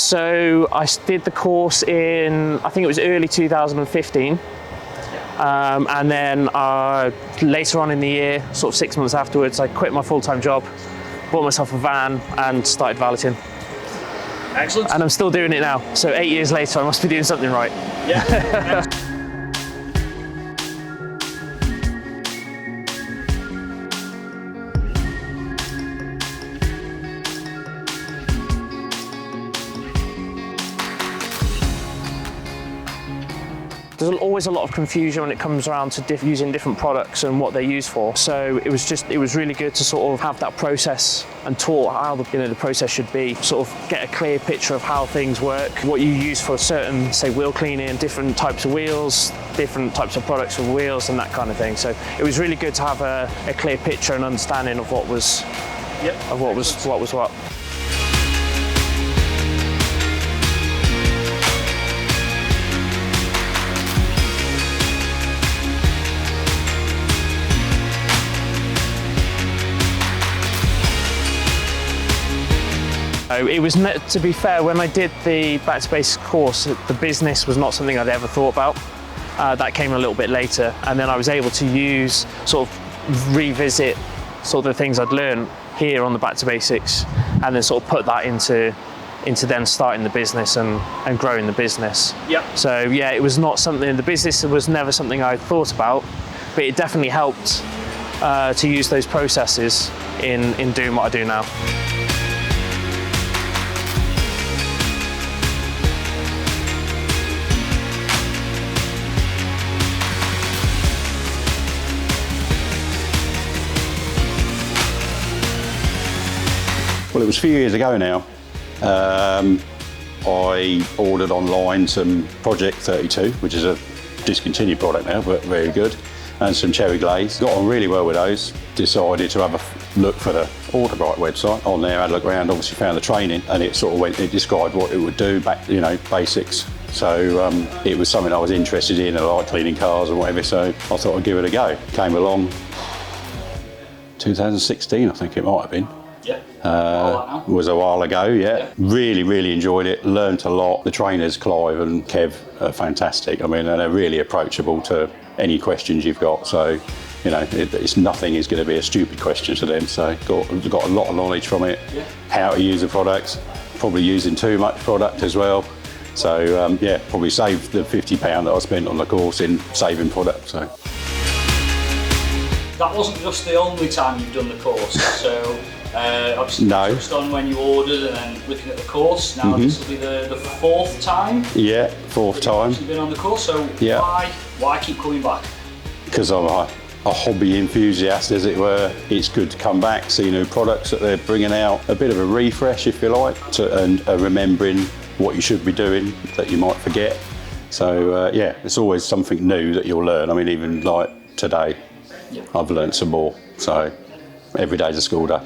So I did the course in, I think it was early 2015. And then later on in the year, sort of 6 months afterwards, I quit my full-time job, bought myself a van and started valeting. Excellent. And I'm still doing it now. So 8 years later, I must be doing something right. Yeah. There's always a lot of confusion when it comes around to using different products and what they're used for. So it was really good to sort of have that process and taught how the process should be. Sort of get a clear picture of how things work, what you use for certain, say, wheel cleaning, different types of wheels, different types of products for wheels, and that kind of thing. So it was really good to have a clear picture and understanding of what was what. It was, to be fair, when I did the Back to Basics course, the business was not something I'd ever thought about. That came a little bit later, and then I was able to sort of revisit sort of the things I'd learned here on the Back to Basics, and then sort of put that into then starting the business and growing the business. Yeah. So yeah, it was not something, the business was never something I thought about, but it definitely helped to use those processes in doing what I do now. Well, it was a few years ago now. I ordered online some Project 32, which is a discontinued product now, but very good, and some cherry glaze. Got on really well with those. Decided to have a look for the Autobrite website. On there, had a look around, obviously found the training, and it sort of it described what it would do, basics. So it was something I was interested in. I like cleaning cars and whatever, so I thought I'd give it a go. Came along 2016, I think it might have been. Yeah. Was a while ago, yeah. Really enjoyed it, learnt a lot. The trainers, Clive and Kev, are fantastic. I mean, and they're really approachable to any questions you've got. So, nothing is going to be a stupid question to them. So, got a lot of knowledge from it, how to use the product, probably using too much product as well. So, probably saved the £50 that I spent on the course in saving product. So. That wasn't just the only time you've done the course, so obviously you touched on when you ordered and then looking at the course. Now this will be the fourth time. Yeah, fourth time. You've been on the course, so why keep coming back? Because I'm a hobby enthusiast, as it were. It's good to come back, see new products that they're bringing out, a bit of a refresh, if you like, and remembering what you should be doing that you might forget. So it's always something new that you'll learn. I mean, even like today, I've learned some more. So every day's a school day.